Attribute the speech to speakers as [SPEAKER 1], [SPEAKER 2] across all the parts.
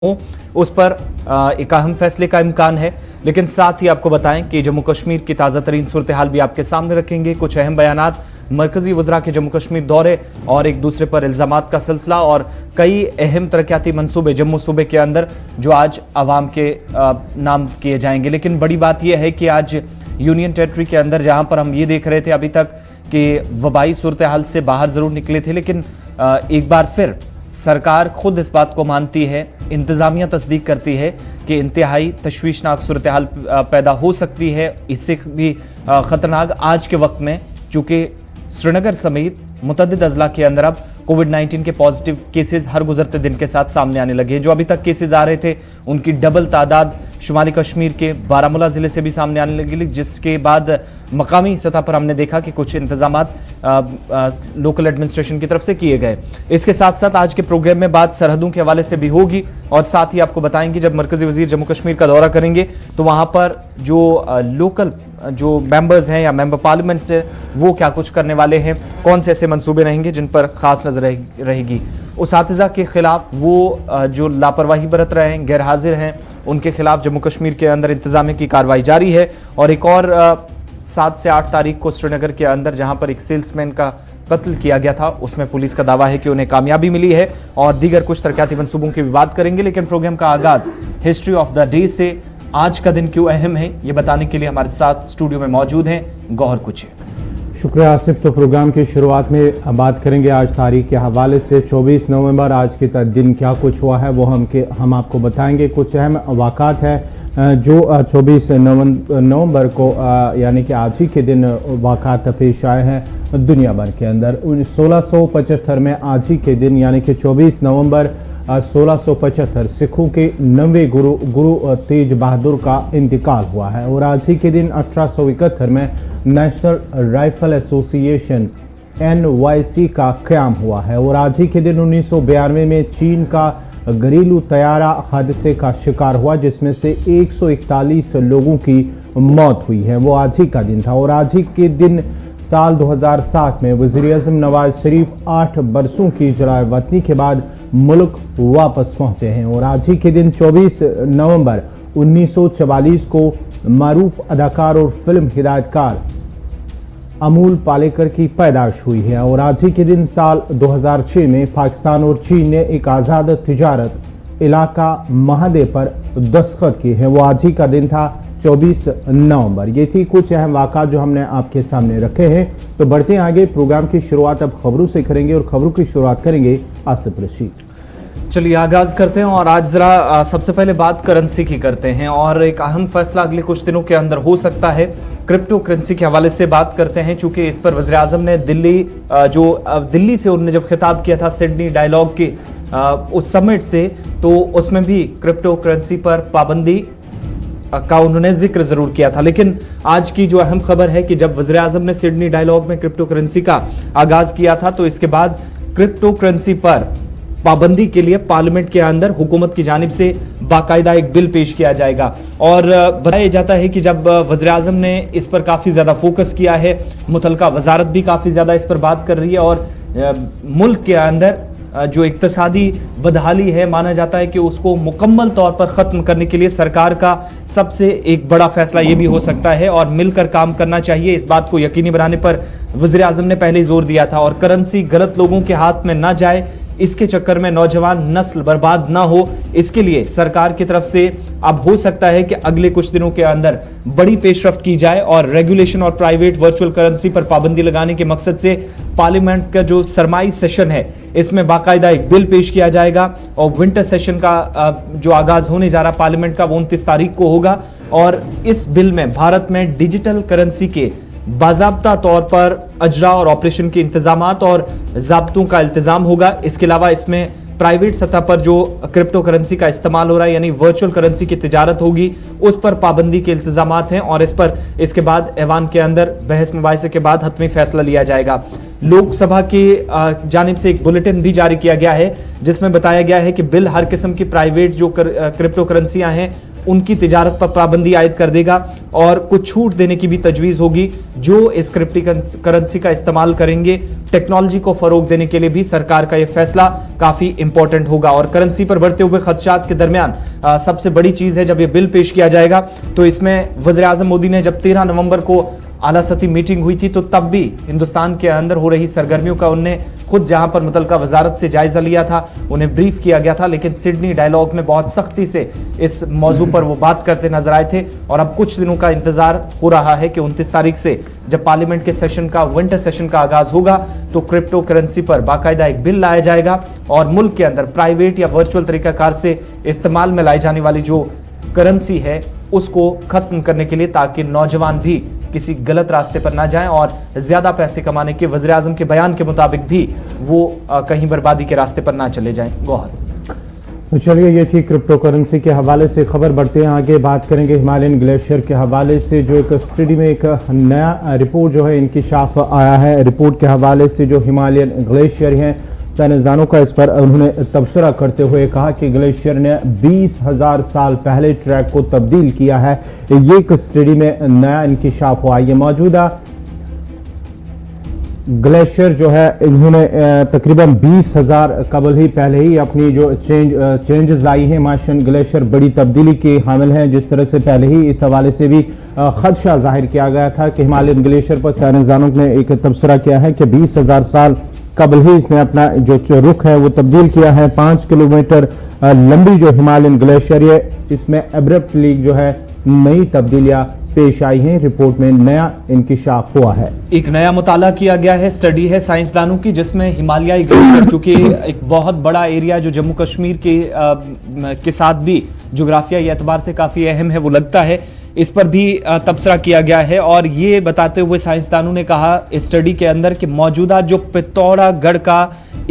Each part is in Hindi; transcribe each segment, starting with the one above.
[SPEAKER 1] उस पर एक अहम फैसले का इम्कान है। लेकिन साथ ही आपको बताएं कि जम्मू कश्मीर की ताज़ा तरीन सूरत हाल भी आपके सामने रखेंगे। कुछ अहम बयानात, मरकजी वज़रा के जम्मू कश्मीर दौरे और एक दूसरे पर इल्ज़ामात का सिलसिला और कई अहम तरक्याती मंसूबे जम्मू सूबे के अंदर जो आज आवाम के नाम किए जाएंगे। लेकिन बड़ी बात यह है कि आज यूनियन टेरिटरी के अंदर जहां पर हम ये देख रहे थे अभी तक कि वबाई सूरत हाल से बाहर ज़रूर निकले थे, लेकिन एक बार फिर सरकार खुद इस बात को मानती है, इंतज़ामिया तस्दीक करती है कि इंतहाई तशवीशनाक सूरत हाल पैदा हो सकती है। इससे भी ख़तरनाक आज के वक्त में, चूँकि श्रीनगर समेत मुतअद्दिद अज़ला के अंदर अब कोविड-19 के पॉजिटिव केसेस हर गुजरते दिन के साथ सामने आने लगे। जो अभी तक केसेस आ रहे थे उनकी डबल तादाद शुमाली कश्मीर के बारामूला ज़िले से भी सामने आने लगी, जिसके बाद मकामी सतह पर हमने देखा कि कुछ इंतजामात लोकल एडमिनिस्ट्रेशन की तरफ से किए गए। इसके साथ साथ आज के प्रोग्राम में बात सरहदों के हवाले से भी होगी और साथ ही आपको बताएंगे जब मरकजी वजीर जम्मू कश्मीर का दौरा करेंगे तो वहाँ पर जो लोकल जो मेंबर्स हैं या मेंबर पार्लियामेंट से वो क्या कुछ करने वाले हैं, कौन से ऐसे मंसूबे रहेंगे जिन पर खास नजर रहेगी। उसातिज़ा के खिलाफ वो जो लापरवाही बरत रहे हैं, गैर हाजिर हैं, उनके खिलाफ जम्मू कश्मीर के अंदर इंतजामिया की कार्रवाई जारी है। और एक और 7 से 8 तारीख को श्रीनगर के अंदर जहां पर एक सेल्समैन का कत्ल किया गया था, उसमें पुलिस का दावा है कि उन्हें कामयाबी मिली है और दीगर कुछ तरक्याती मंसूबों की भी बात करेंगे। लेकिन प्रोग्राम का आगाज हिस्ट्री ऑफ द डे से, आज का दिन क्यों अहम है ये बताने के लिए हमारे साथ स्टूडियो में मौजूद हैं गौहर कुचे।
[SPEAKER 2] शुक्रिया आसिफ। तो प्रोग्राम की शुरुआत में बात करेंगे आज तारीख के हवाले से 24 नवंबर आज के दिन क्या कुछ हुआ है वो हम आपको बताएंगे। कुछ अहम वाक़ात है जो 24 नवंबर को यानी कि आज ही के दिन वाक़ात पेश आए हैं दुनिया भर के अंदर। 1675 में आज ही के दिन यानी कि 24 नवंबर 1675 सिखों के 9वें गुरु तेज बहादुर का इंतकाल हुआ है। और आज ही के दिन 1871 में नेशनल राइफल एसोसिएशन NYC का क़याम हुआ है। और आज ही के दिन 1992 में चीन का घरेलू तैयारा हादसे का शिकार हुआ जिसमें से 141 लोगों की मौत हुई है, वो आज ही का दिन था। और आज ही के दिन साल 2007 में वज़ीर-ए-आज़म नवाज शरीफ 8 बरसों की इजराए वतनी के बाद मुल्क वापस पहुंचे हैं। और आज ही के दिन 24 नवंबर 1944 को मारूफ अदाकार और फिल्म हिदायतकार अमूल पालेकर की पैदाइश हुई है। और आज ही के दिन साल 2006 में पाकिस्तान और चीन ने एक आज़ाद तिजारत इलाका माहदे पर दस्तखत किए हैं, वो आज ही का दिन था 24 नवंबर। ये थी कुछ अहम वाक़ात जो हमने आपके सामने रखे हैं। तो बढ़ते हैं आगे, प्रोग्राम की शुरुआत अब खबरों से करेंगे और खबरों की शुरुआत करेंगे आसिफ रशीद।
[SPEAKER 1] चलिए आगाज करते हैं और आज जरा सबसे पहले बात करेंसी की करते हैं और एक अहम फैसला अगले कुछ दिनों के अंदर हो सकता है। क्रिप्टो करेंसी के हवाले से बात करते हैं, चूंकि इस पर वज़ीर आज़म ने दिल्ली से उन्होंने जब खिताब किया था सिडनी डायलॉग के उस समिट से, तो उसमें भी क्रिप्टो करेंसी पर पाबंदी का उन्होंने जिक्र जरूर किया था। लेकिन आज की जो अहम खबर है कि जब वज़ीर आज़म ने सिडनी डायलॉग में क्रिप्टो करेंसी का आगाज किया था तो इसके बाद क्रिप्टो करेंसी पर पाबंदी के लिए पार्लियामेंट के अंदर हुकूमत की जानिब से बाकायदा एक बिल पेश किया जाएगा। और बताया जाता है कि जब वज़ीर आज़म ने इस पर काफ़ी ज़्यादा फोकस किया है, मुतलका वजारत भी काफ़ी ज़्यादा इस पर बात कर रही है और मुल्क के अंदर जो इक्तसादी बदहाली है माना जाता है कि उसको मुकम्मल तौर पर ख़त्म करने के लिए सरकार का सबसे एक बड़ा फैसला ये भी हो सकता है और मिलकर काम करना चाहिए। इस बात को यकीनी बनाने पर वज़ीर आज़म ने पहले ही जोर दिया था और करेंसी गलत लोगों के हाथ में ना जाए, इसके चक्कर में नौजवान नस्ल बर्बाद ना हो, इसके लिए सरकार की तरफ से अब हो सकता है कि अगले कुछ दिनों के अंदर बड़ी पेशरफ्त की जाए और रेगुलेशन और प्राइवेट वर्चुअल करेंसी पर पाबंदी लगाने के मकसद से पार्लियामेंट का जो सरमाई सेशन है इसमें बाकायदा एक बिल पेश किया जाएगा। और विंटर सेशन का जो आगाज होने जा रहा पार्लियामेंट का वो 29 तारीख को होगा और इस बिल में भारत में डिजिटल करेंसी के बाज़ाब्ता तौर पर अजरा और ऑपरेशन के इंतजामात और ज़ाब्तों का इल्तिज़ाम होगा। इसके अलावा इसमें प्राइवेट सतह पर जो क्रिप्टो करेंसी का इस्तेमाल हो रहा है यानी वर्चुअल करेंसी की तिजारत होगी उस पर पाबंदी के इल्तिजामात हैं और इस पर इसके बाद ऐवान के अंदर बहस मुबाहिसे के बाद हतमी फैसला लिया जाएगा। लोकसभा की जानिब से एक बुलेटिन भी जारी किया गया है जिसमें बताया गया है कि बिल हर किस्म की प्राइवेट जो क्रिप्टो करेंसियां हैं उनकी तिजारत पर पाबंदी आयद कर देगा और कुछ छूट देने की भी तजवीज़ होगी। जो इस क्रिप्टो करेंसी का इस्तेमाल करेंगे, टेक्नोलॉजी को फरोग देने के लिए भी सरकार का यह फैसला काफी इंपॉर्टेंट होगा। और करेंसी पर बढ़ते हुए खदशात के दरमियान सबसे बड़ी चीज है, जब यह बिल पेश किया जाएगा तो इसमें वज़ीर आज़म मोदी ने जब 13 नवंबर को आला सतही मीटिंग हुई थी तो तब भी हिंदुस्तान के अंदर हो रही सरगर्मियों का उनने खुद जहां पर मुतल्लिका वजारत से जायजा लिया था, उन्हें ब्रीफ किया गया था, लेकिन सिडनी डायलॉग में बहुत सख्ती से इस मौजू पर वो बात करते नजर आए थे। और अब कुछ दिनों का इंतजार हो रहा है कि 29 तारीख से जब पार्लियामेंट के सेशन का, विंटर सेशन का आगाज होगा तो क्रिप्टो करेंसी पर बाकायदा एक बिल लाया जाएगा और मुल्क के अंदर प्राइवेट या वर्चुअल तरीकाकार से इस्तेमाल में लाई जाने वाली जो करेंसी है उसको खत्म करने के लिए, ताकि नौजवान भी किसी गलत रास्ते पर ना जाएं और ज्यादा पैसे कमाने के वज़ीर आज़म के बयान के मुताबिक भी वो कहीं बर्बादी के रास्ते पर ना चले जाएं। गौहर,
[SPEAKER 2] तो चलिए ये थी क्रिप्टो करेंसी के हवाले से खबर। बढ़ते हैं आगे, बात करेंगे हिमालयन ग्लेशियर के हवाले से। जो एक स्टडी में एक नया रिपोर्ट जो है इंकिशाफ आया है, रिपोर्ट के हवाले से जो हिमालयन ग्लेशियर हैं, साइंसदानों का इस पर उन्होंने तबसरा करते हुए कहा कि ग्लेशियर ने 20,000 साल पहले ट्रैक को तब्दील किया है। ये एक स्टडी में नया इंकिशाफ हुआ। ये मौजूदा ग्लेशियर जो है इन्होंने तकरीबन 20,000 कबल ही पहले ही अपनी जो चेंजेस लाई हैं। मार्शियन ग्लेशियर बड़ी तब्दीली के हामिल हैं, जिस तरह से पहले ही इस हवाले से भी खदशा जाहिर किया गया था कि हिमालयन ग्लेशियर पर साइंसदानों ने एक तबसरा किया है कि 20,000 साल कबल ही इसने अपना जो रुख है वो तब्दील किया है। 5 किलोमीटर लंबी जो हिमालयन ग्लेशियर है, इसमें एब्रप्टली जो है नई तब्दीलियां पेश आई हैं। रिपोर्ट में नया इंकिशाफ हुआ है।
[SPEAKER 1] एक नया मुताला किया गया है, स्टडी है साइंसदानों की, जिसमें हिमालयाई ग्लेशियर, चूंकि एक बहुत बड़ा एरिया जो जम्मू कश्मीर के साथ भी जोग्राफियाई एतबार से काफी अहम है वो लगता है, इस पर भी तबसरा किया गया है। और ये बताते हुए साइंसदानों ने कहा इस स्टडी के अंदर कि मौजूदा जो पिथौरागढ़ का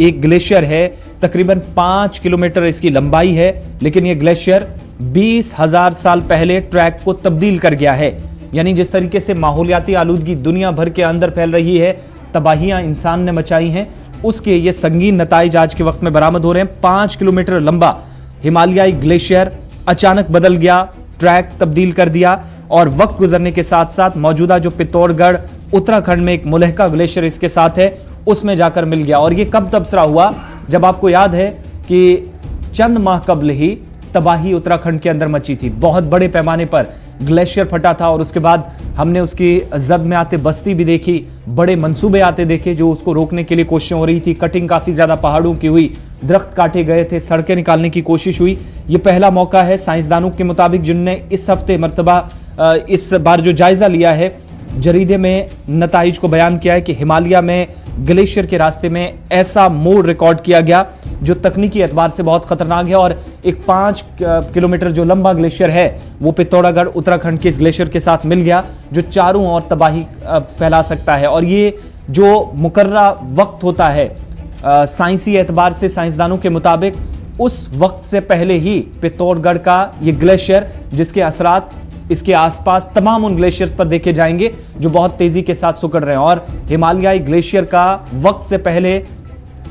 [SPEAKER 1] एक ग्लेशियर है, तकरीबन 5 किलोमीटर इसकी लंबाई है, लेकिन ये ग्लेशियर 20,000 साल पहले ट्रैक को तब्दील कर गया है। यानी जिस तरीके से माहौलियाती आलूदगी दुनिया भर के अंदर फैल रही है, तबाहियां इंसान ने मचाई हैं, उसके ये संगीन नताइज आज के वक्त में बरामद हो रहे हैं। 5 किलोमीटर लंबा हिमालयाई ग्लेशियर अचानक बदल गया, ट्रैक तब्दील कर दिया और वक्त गुजरने के साथ साथ मौजूदा जो पिथौरागढ़ उत्तराखंड में एक मुलहका ग्लेशियर इसके साथ है उसमें जाकर मिल गया। और ये कब तबसरा हुआ, जब आपको याद है कि चंद माह कबल ही तबाही उत्तराखंड के अंदर मची थी, बहुत बड़े पैमाने पर ग्लेशियर फटा था और उसके बाद हमने उसकी जद में आते बस्ती भी देखी, बड़े मंसूबे आते देखे जो उसको रोकने के लिए कोशिशें हो रही थी। कटिंग काफी ज्यादा पहाड़ों की हुई, दरख्त काटे गए थे, सड़कें निकालने की कोशिश हुई। ये पहला मौका है साइंसदानों के मुताबिक जिनने इस हफ्ते मरतबा इस बार जो जायजा लिया है, जरीदे में नताइज को बयान किया है कि हिमालय में ग्लेशियर के रास्ते में ऐसा मोड़ रिकॉर्ड किया गया जो तकनीकी एतबार से बहुत खतरनाक है। और एक 5 किलोमीटर जो लंबा ग्लेशियर है वो पिथौरागढ़ उत्तराखंड के इस ग्लेशियर के साथ मिल गया, जो चारों ओर तबाही फैला सकता है। और ये जो मुकर्रा वक्त होता है साइंसी एतबार से, साइंसदानों के मुताबिक उस वक्त से पहले ही पिथौरागढ़ का ये ग्लेशियर, जिसके असरात इसके आसपास तमाम उन ग्लेशियर्स पर देखे जाएंगे जो बहुत तेजी के साथ सिकुड़ रहे हैं। और हिमालयाई ग्लेशियर का वक्त से पहले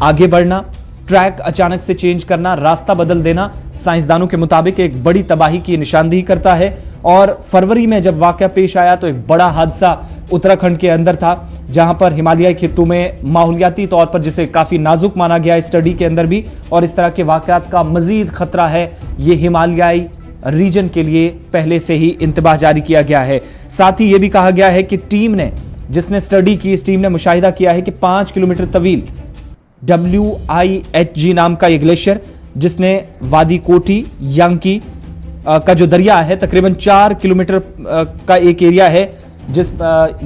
[SPEAKER 1] आगे बढ़ना, ट्रैक अचानक से चेंज करना, रास्ता बदल देना साइंसदानों के मुताबिक एक बड़ी तबाही की निशानदेही करता है। और फरवरी में जब वाकया पेश आया तो एक बड़ा हादसा उत्तराखंड के अंदर था, जहां पर हिमालयाई खित्तों में माहौलियाती तौर पर जिसे काफी नाजुक माना गया स्टडी के अंदर भी, और इस तरह के वाकयात का मजीद खतरा है, ये हिमालयाई रीजन के लिए पहले से ही इंतबाह जारी किया गया है। साथ ही यह भी कहा गया है कि टीम ने, जिसने स्टडी की, इस टीम ने मुशाहिदा किया है कि 5 किलोमीटर तवील WIHG नाम का ये ग्लेशियर, जिसने वादी कोटी यांकी का जो दरिया है तकरीबन 4 किलोमीटर का एक एरिया है, जिस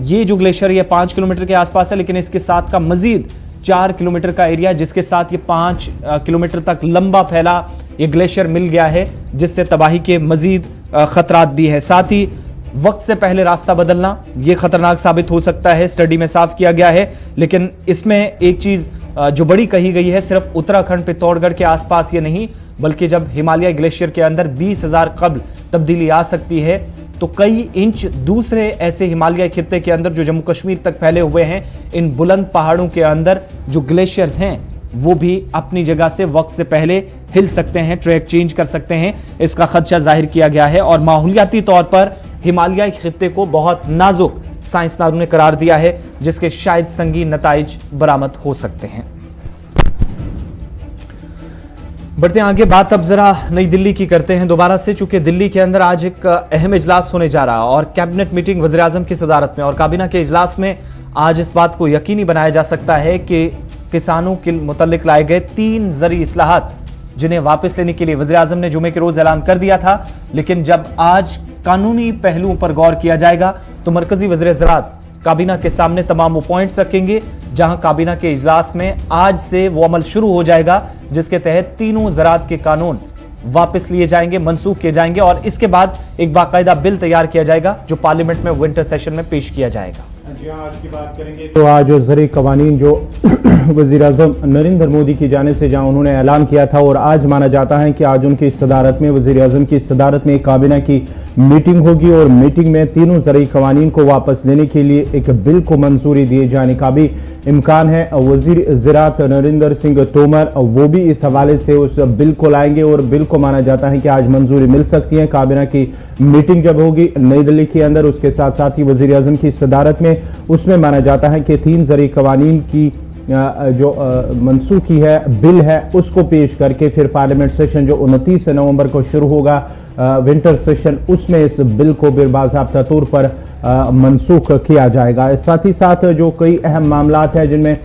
[SPEAKER 1] ये जो ग्लेशियर ये 5 किलोमीटर के आसपास है, लेकिन इसके साथ का मजीद 4 किलोमीटर का एरिया, जिसके साथ ये 5 किलोमीटर तक लंबा फैला ये ग्लेशियर मिल गया है, जिससे तबाही के मजीद खतरात भी है। साथ ही वक्त से पहले रास्ता बदलना ये खतरनाक साबित हो सकता है, स्टडी में साफ किया गया है। लेकिन इसमें एक चीज जो बड़ी कही गई है, सिर्फ उत्तराखंड पिथौरागढ़ के आसपास ये नहीं, बल्कि जब हिमालय ग्लेशियर के अंदर 20,000 कबल तब्दीली आ सकती है तो कई इंच दूसरे ऐसे हिमालय खित्ते के अंदर जो जम्मू कश्मीर तक फैले हुए हैं, इन बुलंद पहाड़ों के अंदर जो ग्लेशियर्स हैं वो भी अपनी जगह से वक्त से पहले हिल सकते हैं, ट्रैक चेंज कर सकते हैं, इसका खदशा जाहिर किया गया है। और माहौलियाती तौर पर हिमालयाई खित्ते को बहुत नाजुक साइंसदानों ने करार दिया है, जिसके शायद संगीन नताइज बरामद हो सकते हैं। बढ़ते हैं आगे, बात अब जरा नई दिल्ली की करते हैं दोबारा से, चूंकि दिल्ली के अंदर आज एक अहम इजलास होने जा रहा है और कैबिनेट मीटिंग वज़ीर आज़म की सदारत में, और काबीना के इजलास में आज इस बात को यकीनी बनाया जा सकता है कि किसानों के मुतल्लिक लाए गए 3 ज़रूरी इस्लाहात जिन्हें वापस लेने के लिए वज़ीर आज़म ने जुमे के रोज ऐलान कर दिया था, लेकिन जब आज कानूनी पहलुओं पर गौर किया जाएगा तो मरकजी वज़ीर ज़राअत काबीना के सामने तमाम वो पॉइंट्स रखेंगे, जहां काबीना के इजलास में आज से वो अमल शुरू हो जाएगा जिसके तहत तीनों ज़राअत के कानून वापस लिए जाएंगे, मनसूख किए जाएंगे और इसके बाद एक बाकायदा बिल तैयार किया जाएगा जो पार्लियामेंट में विंटर सेशन में पेश किया जाएगा।
[SPEAKER 2] आज की बात करेंगे तो आज ज़रूरी कवानीन जो वज़ीर आज़म नरेंद्र मोदी की जानिब से जहां उन्होंने ऐलान किया था, और आज माना जाता है कि आज उनकी सदारत में, वज़ीर आज़म की सदारत में काबीना की मीटिंग होगी और मीटिंग में तीनों ज़रूरी कवानीन को वापस लेने के लिए एक बिल को मंजूरी दिए जाने का भी इम्कान है। वज़ीर ज़राअत नरेंद्र सिंह तोमर वो भी इस हवाले से उस बिल को लाएंगे और बिल को माना जाता है कि आज मंजूरी मिल सकती है। काबीना की मीटिंग जब होगी नई दिल्ली के अंदर, उसके साथ साथ ही वज़ीर आज़म की सदारत में, उसमें माना जाता है कि 3 ज़रूरी कवानीन की जो मनसूखी है बिल है उसको पेश करके फिर पार्लियामेंट सेशन जो 29 नवंबर को शुरू होगा विंटर सेशन, उसमें इस बिल को बाज़ाब्ता तौर पर मनसूख किया जाएगा। साथ ही साथ जो कई अहम मामलात हैं जिनमें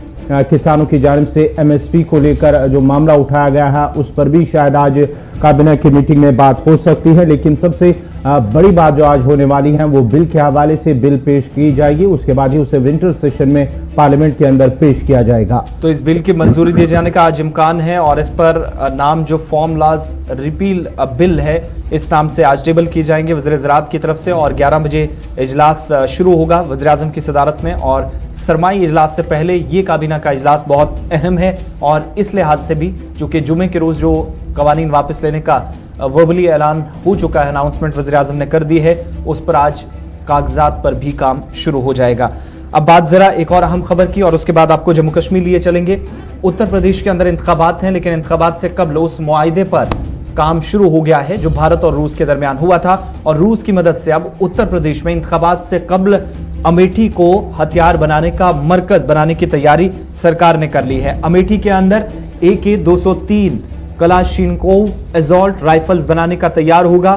[SPEAKER 2] किसानों की जानिब से MSP को लेकर जो मामला उठाया गया है उस पर भी शायद आज काबीना की मीटिंग में बात हो सकती है, लेकिन सबसे बड़ी बात जो आज होने वाली है वो बिल के हवाले से बिल पेश की जाएगी, उसके बाद ही उसे विंटर सेशन में पार्लियामेंट के अंदर पेश किया जाएगा।
[SPEAKER 1] तो इस बिल की मंजूरी दिए जाने का आज इम्कान है और इस पर नाम जो फॉर्म लॉज रिपील बिल है इस नाम से आज टेबल की जाएंगे वज़ीर ज़राअत की तरफ से, और 11 बजे इजलास शुरू होगा वज़ीर आज़म की सदारत में। और सरमाई इजलास से पहले ये काबीना का इजलास बहुत अहम है और इस लिहाज से भी चूँकि जुमे के रोज़ जो कवानीन वापस लेने का वर्बली ऐलान हो चुका है, अनाउंसमेंट वज़ीर आज़म ने कर दी है, उस पर आज कागजात पर भी काम शुरू हो जाएगा। अब बात जरा एक और अहम खबर की और उसके बाद आपको जम्मू कश्मीर लिए चलेंगे। उत्तर प्रदेश के अंदर इंतखाबात हैं, लेकिन इंतखाबात से कबल उस मुआहदे पर काम शुरू हो गया है जो भारत और रूस के दरमियान हुआ था, और रूस की मदद से अब उत्तर प्रदेश में इंतखाबात से कबल अमेठी को हथियार बनाने का मरकज बनाने की तैयारी सरकार ने कर ली है। अमेठी के अंदर AK-203 कलाशिनकोव असॉल्ट राइफल्स बनाने का तैयार होगा।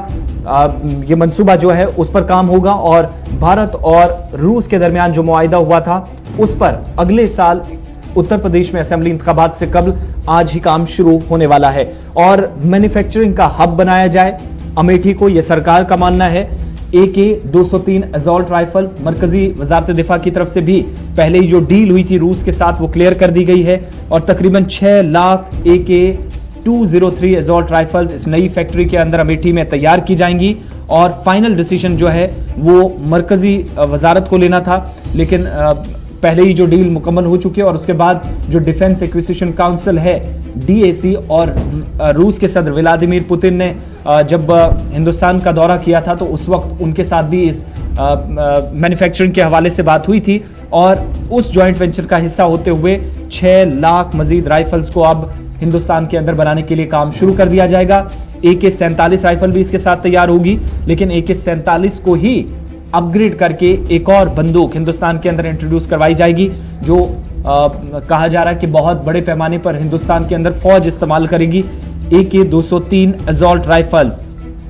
[SPEAKER 1] ये मंसूबा जो है उस पर काम होगा और भारत और रूस के दरमियान जो मुआहिदा हुआ था उस पर अगले साल उत्तर प्रदेश में असेंबली इंतखाबात से कबल आज ही काम शुरू होने वाला है और मैन्युफैक्चरिंग का हब बनाया जाए अमेठी को, यह सरकार का मानना है। AK-203 असॉल्ट राइफल्स मरकजी वजारत दिफा की तरफ से भी पहले ही जो डील हुई थी रूस के साथ वो क्लियर कर दी गई है और तकरीबन 6 लाख AK-203 असॉल्ट राइफल्स इस नई फैक्ट्री के अंदर अमेठी में तैयार की जाएंगी और फाइनल डिसीजन जो है वो मरकजी वजारत को लेना था, लेकिन पहले ही जो डील मुकम्मल हो चुकी है और उसके बाद जो डिफेंस एक्विजिशन काउंसिल है DAC और रूस के सदर व्लादिमीर पुतिन ने जब हिंदुस्तान का दौरा किया था तो उस वक्त उनके साथ भी इस मैन्युफैक्चरिंग के हवाले से बात हुई थी और उस जॉइंट वेंचर का हिस्सा होते हुए 6 लाख मजीद राइफल्स को अब हिंदुस्तान के अंदर बनाने के लिए काम शुरू कर दिया जाएगा। AK-47 राइफल भी इसके साथ तैयार होगी, लेकिन AK-47 को ही अपग्रेड करके एक और बंदूक हिंदुस्तान के अंदर इंट्रोड्यूस करवाई जाएगी जो कहा जा रहा है कि बहुत बड़े पैमाने पर हिंदुस्तान के अंदर फौज इस्तेमाल करेगी। AK-203 assault rifles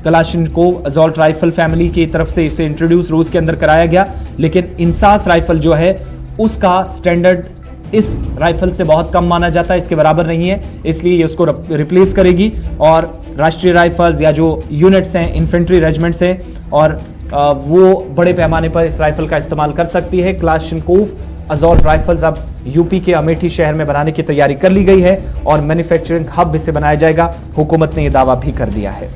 [SPEAKER 1] Kalashnikov assault rifle family की तरफ से इसे इंट्रोड्यूस रूस के अंदर कराया गया, लेकिन इंसास राइफल जो है उसका स्टैंडर्ड इस राइफल से बहुत कम माना जाता है, इसके बराबर नहीं है, इसलिए ये उसको रिप्लेस करेगी और राष्ट्रीय राइफल्स या जो यूनिट्स हैं इन्फेंट्री रेजिमेंट्स हैं और वो बड़े पैमाने पर इस राइफल का इस्तेमाल कर सकती है। क्लाशिनकोव असॉल्ट राइफल्स अब यूपी के अमेठी शहर में बनाने की तैयारी कर ली गई है और मैन्युफैक्चरिंग हब इसे बनाया जाएगा, हुकूमत ने यह दावा भी कर दिया है।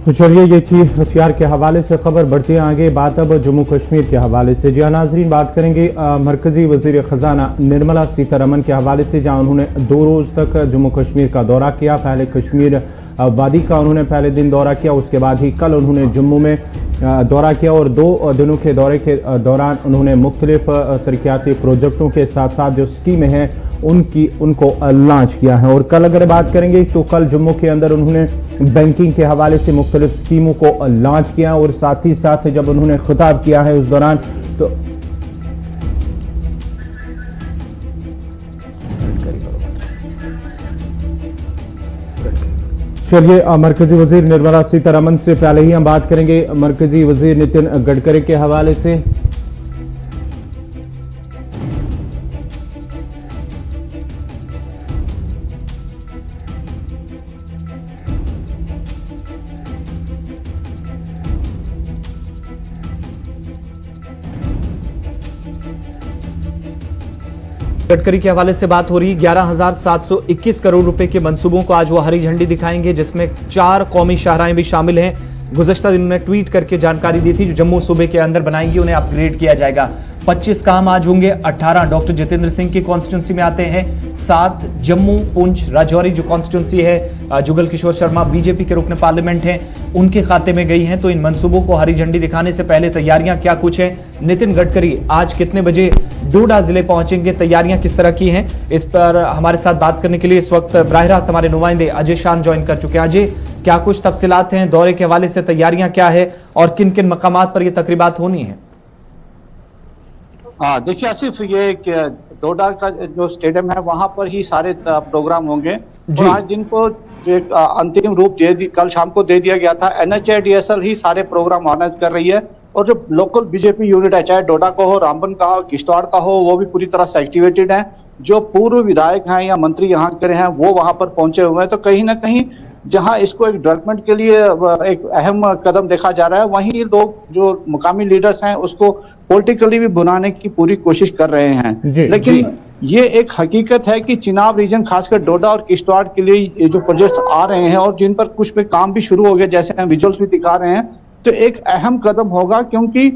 [SPEAKER 2] तो चलिए ये थी हथियार के हवाले से खबर। बढ़ते हैं आगे, बात अब जम्मू कश्मीर के हवाले से। जी नाजरीन, बात करेंगे मरकजी वजीर खजाना निर्मला सीतारमन के हवाले से, जहाँ उन्होंने 2 रोज तक जम्मू कश्मीर का दौरा किया। पहले कश्मीर वादी का उन्होंने पहले दिन दौरा किया, उसके बाद ही कल उन्होंने जम्मू में दौरा किया और 2 दिनों के दौरे के दौरान उन्होंने मुख्तलिफ तरक्याती प्रोजेक्टों के साथ साथ जो स्कीमें हैं उनको लॉन्च किया है। और कल अगर बात करेंगे तो कल जम्मू के अंदर उन्होंने बैंकिंग के हवाले से मुख्तलिफ स्कीमों को लॉन्च किया और साथ ही साथ जब उन्होंने खिताब किया है उस दौरान तो चलिए मरकजी वजीर निर्मला सीतारमण से पहले ही हम बात करेंगे मरकजी वजीर नितिन गडकरी के हवाले से।
[SPEAKER 1] गडकरी के हवाले से बात हो रही। 11,721 करोड़ रुपए के मंसूबों को आज वो हरी झंडी दिखाएंगे, जिसमें 4 कौमी शाहराएं भी शामिल हैं। गुज़श्ता दिन उन्होंने ट्वीट करके जानकारी दी थी, जो जम्मू सूबे के अंदर बनाएंगी उन्हें अपग्रेड किया जाएगा। 25 काम आज होंगे। 18 डॉक्टर जितेंद्र सिंह की कॉन्स्टिट्यूंसी में आते हैं। 7 जम्मू, पुंछ, राजौरी जो कॉन्स्टिट्यूंसी है, जुगल किशोर शर्मा बीजेपी के रुकन पार्लियामेंट हैं, उनके खाते में गई हैं। तो इन मंसूबों को हरी झंडी दिखाने से पहले तैयारियां क्या कुछ हैं, नितिन गडकरी आज कितने बजे डोडा जिले पहुंचेंगे, तैयारियां किस तरह की हैं, इस पर हमारे साथ बात करने के लिए इस वक्त बराह रास्त हमारे नुमाइंदे अजय शान ज्वाइन कर चुके हैं। अजय, क्या कुछ तफसीलात हैं दौरे के हवाले से, तैयारियां क्या है और किन किन मकामात पर यह तकरीबात होनी है?
[SPEAKER 3] देखिए आसिफ, ये डोडा का जो स्टेडियम है वहां पर ही सारे प्रोग्राम होंगे। और आज दिन को जो एक अंतिम रूप कल शाम को दे दिया गया था। NHADSL ही सारे प्रोग्राम ऑर्गेनाइज कर रही है और जो लोकल बीजेपी यूनिट है, चाहे डोडा का हो, रामबन का हो, किश्तवाड़ का हो, वो भी पूरी तरह से एक्टिवेटेड है। जो पूर्व विधायक हैं या मंत्री यहाँ के हैं वो वहां पर पहुंचे हुए हैं। तो कहीं ना कहीं जहां इसको एक डेवलपमेंट के लिए एक अहम कदम देखा जा रहा है, वहीं लोग जो मुकामी लीडर्स हैं उसको पॉलिटिकली भी बनाने की पूरी कोशिश कर रहे हैं। लेकिन ये एक हकीकत है कि चिनाब रीजन, खासकर डोडा और किश्तवाड़ के लिए ये जो प्रोजेक्ट्स आ रहे हैं और जिन पर कुछ पे काम भी शुरू हो गए, जैसे हम विजुअल्स भी दिखा रहे हैं, तो एक अहम कदम होगा। क्योंकि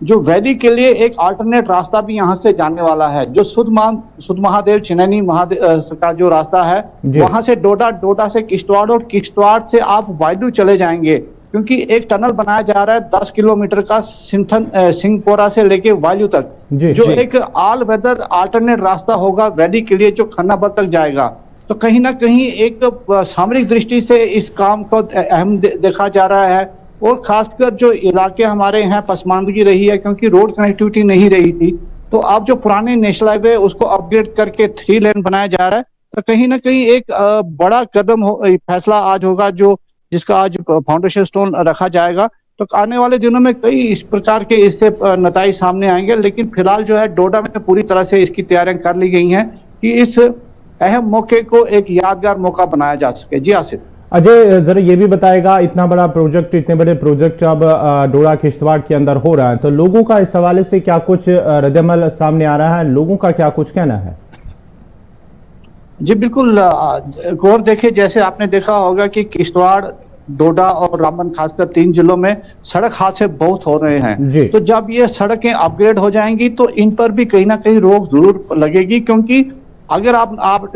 [SPEAKER 3] जो वैली के लिए एक अल्टरनेट रास्ता भी यहाँ से जाने वाला है। जो सुध महादेव चिनैनी महादेव का जो रास्ता है, वहां से डोडा से किश्तवाड़ और किश्तवाड़ से आप वायदू चले जाएंगे। क्योंकि एक टनल बनाया जा रहा है 10 किलोमीटर का सिंहपोरा से लेके वायलू तक, जो एक ऑल वेदर अल्टरनेट रास्ता होगा वैली के लिए, जो खन्नाबल तक जाएगा। तो कहीं ना कहीं एक सामरिक दृष्टि से इस काम को अहम देखा जा रहा है। और खासकर जो इलाके हमारे यहाँ पसमानदगी रही है, क्योंकि रोड कनेक्टिविटी नहीं रही थी, तो अब जो पुराने नेशनल हाईवे उसको अपग्रेड करके 3 लेन बनाया जा रहा है। तो कहीं ना कहीं एक बड़ा कदम फैसला आज होगा, जो जिसका आज फाउंडेशन स्टोन रखा जाएगा। तो आने वाले दिनों में कई इस प्रकार के इससे नताइज सामने आएंगे। लेकिन फिलहाल जो है डोडा में पूरी तरह से इसकी तैयारियां कर ली गई हैं कि इस अहम मौके को एक यादगार मौका बनाया जा सके। जी आसिफ।
[SPEAKER 2] अजय, जरा ये भी बताएगा, इतना बड़ा प्रोजेक्ट, इतने बड़े प्रोजेक्ट अब डोडा किश्तवाड़ के अंदर हो रहा है, तो लोगों का इस हवाले से क्या कुछ रद्द-ए-अमल सामने आ रहा है, लोगों का क्या कुछ कहना है?
[SPEAKER 3] जी बिल्कुल, गौर देखिए, जैसे आपने देखा होगा कि किश्तवाड़, डोडा और रामबन, खासकर 3 जिलों में सड़क हादसे बहुत हो रहे हैं। तो जब ये सड़कें अपग्रेड हो जाएंगी तो इन पर भी कहीं ना कहीं रोक जरूर लगेगी। क्योंकि अगर आप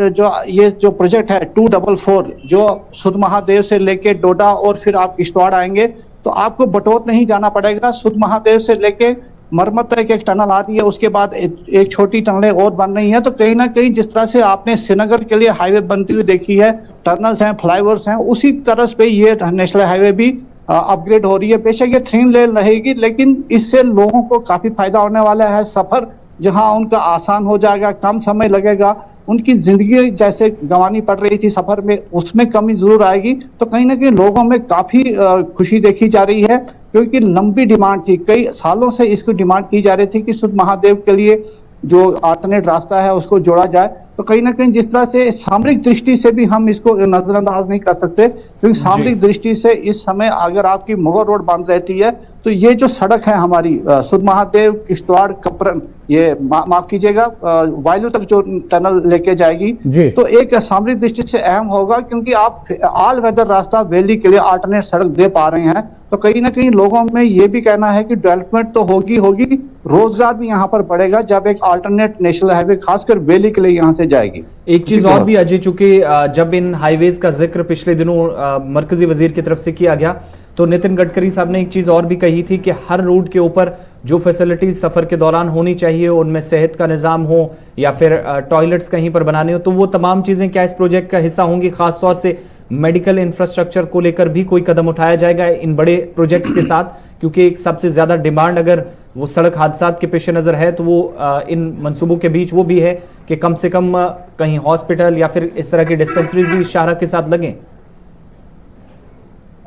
[SPEAKER 3] जो प्रोजेक्ट है 244, जो सुध महादेव से लेके डोडा और फिर आप किश्तवाड़ आएंगे, तो आपको बटोत नहीं जाना पड़ेगा। सुध महादेव से लेके मरमत तक एक टनल आ रही है, उसके बाद एक छोटी टनलें और बन रही हैं। तो कहीं ना कहीं जिस तरह से आपने श्रीनगर के लिए हाईवे बनती हुई देखी है, टनल्स हैं, फ्लाईओवर्स हैं, उसी तरह पे ये नेशनल हाईवे भी अपग्रेड हो रही है। बेशक ये 3 लेन रहेगी, लेकिन इससे लोगों को काफी फायदा होने वाला है। सफर जहां उनका आसान हो जाएगा, कम समय लगेगा, उनकी जिंदगी जैसे गंवानी पड़ रही थी सफर में, उसमें कमी जरूर आएगी। तो कहीं ना कहीं लोगों में काफी खुशी देखी जा रही है, क्योंकि लंबी डिमांड थी, कई सालों से इसकी डिमांड की जा रही थी कि सुध महादेव के लिए जो अल्टरनेट रास्ता है उसको जोड़ा जाए। तो कहीं ना कहीं जिस तरह से सामरिक दृष्टि से भी हम इसको नजरअंदाज नहीं कर सकते, क्योंकि सामरिक दृष्टि से इस समय अगर आपकी मुगल रोड बंद रहती है, तो ये जो सड़क है हमारी सुध महादेव, किश्तवाड़, कपरन, ये माफ कीजिएगा, वायलू तक जो टनल लेके जाएगी, तो एक सामरिक दृष्टि से अहम होगा। क्योंकि आप ऑल वेदर रास्ता वैली के लिए अल्टरनेट सड़क दे पा रहे हैं। तो कहीं ना कहीं लोगों में ये भी कहना है कि डेवलपमेंट तो होगी, रोजगार भी यहाँ पर बढ़ेगा जब एक अल्टरनेट नेशनल हाईवे खासकर वैली के लिए यहाँ से जाएगी।
[SPEAKER 1] एक चीज और भी अजय, चूंकि जब इन हाईवेज का जिक्र पिछले दिनों मरकजी वजीर की तरफ से किया गया, तो नितिन गडकरी साहब ने एक चीज और भी कही थी कि हर रोड के ऊपर जो फैसिलिटीज सफ़र के दौरान होनी चाहिए, उनमें सेहत का निज़ाम हो या फिर टॉयलेट्स कहीं पर बनाने हो, तो वो तमाम चीज़ें क्या इस प्रोजेक्ट का हिस्सा होंगी? खासतौर से मेडिकल इंफ्रास्ट्रक्चर को लेकर भी कोई कदम उठाया जाएगा इन बड़े प्रोजेक्ट्स के साथ? क्योंकि एक सबसे ज़्यादा डिमांड अगर वो सड़क हादसा के पेश नज़र है तो वो इन मंसूबों के बीच वो भी है कि कम से कम कहीं हॉस्पिटल या फिर इस तरह की डिस्पेंसरीज भी इस शाहरा के साथ लगें।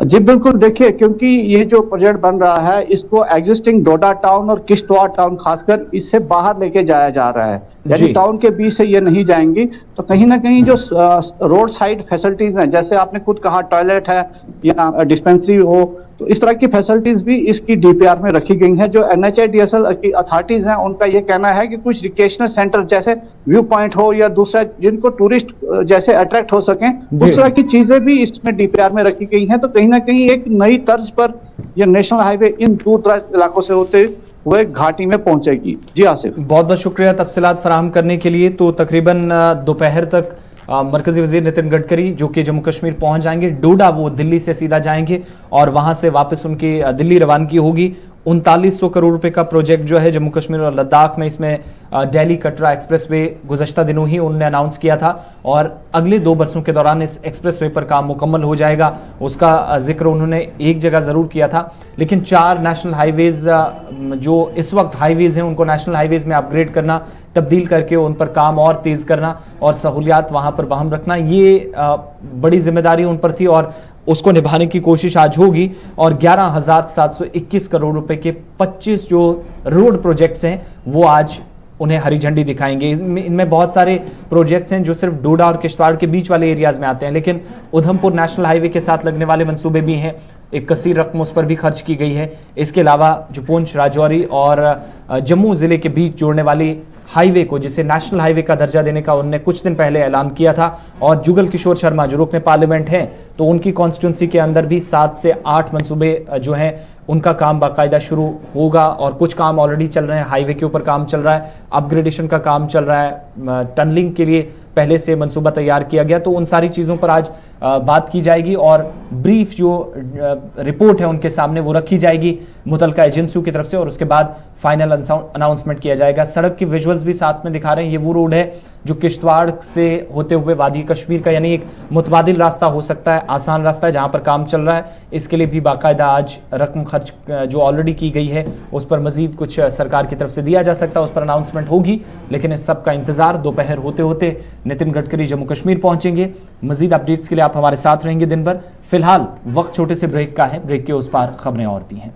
[SPEAKER 3] जी बिल्कुल, देखिए क्योंकि ये जो प्रोजेक्ट बन रहा है इसको एग्जिस्टिंग डोडा टाउन और किश्तवाड़ टाउन खासकर इससे बाहर लेके जाया जा रहा है, यानी टाउन के बीच से ये नहीं जाएंगी। तो कहीं ना कहीं जो रोड साइड फैसिलिटीज हैं, जैसे आपने खुद कहा टॉयलेट है या डिस्पेंसरी हो, तो इस तरह की फैसिलिटीज भी इसकी डीपीआर में रखी गई हैं। जो NHIDSL की अथॉरिटीज हैं उनका ये कहना है कि कुछ रिक्रिएशनल सेंटर जैसे व्यू पॉइंट हो या दूसरा जिनको टूरिस्ट जैसे अट्रैक्ट हो सकें, उस तरह की चीजें भी इसमें डीपीआर में रखी गई हैं। तो कहीं ना कहीं एक नई तर्ज पर यह नेशनल हाईवे इन दूर दराज इलाकों से होते हुए घाटी में पहुंचेगी। जी आसिफ,
[SPEAKER 1] बहुत बहुत शुक्रिया तफसीलात फराहम करने के लिए। तो तकरीबन दोपहर तक मरकजी वजीर नितिन गडकरी जो कि जम्मू कश्मीर पहुंच जाएंगे, डोडा वो दिल्ली से सीधा जाएंगे और वहां से वापस उनकी दिल्ली रवानगी होगी। 3900 करोड़ रुपए का प्रोजेक्ट जो है जम्मू कश्मीर और लद्दाख में, इसमें दिल्ली कटरा एक्सप्रेसवे गुज़श्ता दिनों ही उन्होंने अनाउंस किया था और अगले 2 बरसों के दौरान इस एक्सप्रेसवे पर काम मुकम्मल हो जाएगा। उसका जिक्र उन्होंने एक जगह ज़रूर किया था, लेकिन 4 नेशनल हाईवेज़ जो इस वक्त हाईवेज़ हैं उनको नेशनल हाईवेज़ में अपग्रेड करना, तब्दील करके उन पर काम और तेज़ करना और सहूलियात वहाँ पर बहाल रखना, ये बड़ी जिम्मेदारी उन पर थी और उसको निभाने की कोशिश आज होगी। और 11,721 करोड़ रुपए के 25 जो रोड प्रोजेक्ट्स हैं वो आज उन्हें हरी झंडी दिखाएंगे। इनमें बहुत सारे प्रोजेक्ट्स हैं जो सिर्फ डोडा और किश्तवाड़ के बीच वाले एरियाज में आते हैं, लेकिन उधमपुर नेशनल हाईवे के साथ लगने वाले मंसूबे भी हैं, एक कसीर रकम उस पर भी खर्च की गई है। इसके अलावा जो पुंछ, राजौरी और जम्मू ज़िले के बीच जोड़ने वाली हाईवे को, जिसे नेशनल हाईवे का दर्जा देने का उन्होंने कुछ दिन पहले ऐलान किया था, और जुगल किशोर शर्मा जो रुकने पार्लियामेंट हैं, तो उनकी कॉन्स्टिट्यूंसी के अंदर भी 7 से 8 मंसूबे जो हैं उनका काम बाकायदा शुरू होगा और कुछ काम ऑलरेडी चल रहे हैं। हाईवे के ऊपर काम चल रहा है, अपग्रेडेशन का काम चल रहा है, टनलिंग के लिए पहले से मंसूबा तैयार किया गया। तो उन सारी चीज़ों पर आज बात की जाएगी और ब्रीफ जो रिपोर्ट है उनके सामने वो रखी जाएगी मुतलका एजेंसियों की तरफ से, और उसके बाद फाइनल अनाउंसमेंट किया जाएगा। सड़क की विजुअल्स भी साथ में दिखा रहे हैं। ये वो रोड है जो किश्तवाड़ से होते हुए वादी कश्मीर का, यानी एक मुतबादिल रास्ता हो सकता है, आसान रास्ता है जहाँ पर काम चल रहा है। इसके लिए भी बाकायदा आज रकम खर्च जो ऑलरेडी की गई है उस पर मजीद कुछ सरकार की तरफ से दिया जा सकता है, उस पर अनाउंसमेंट होगी। लेकिन इस सब का इंतजार दोपहर होते होते नितिन गडकरी जम्मू कश्मीर पहुंचेंगे। मजीद अपडेट्स के लिए आप हमारे साथ रहेंगे दिन भर। फिलहाल वक्त छोटे से ब्रेक का है, ब्रेक के उस पार खबरें और भी हैं।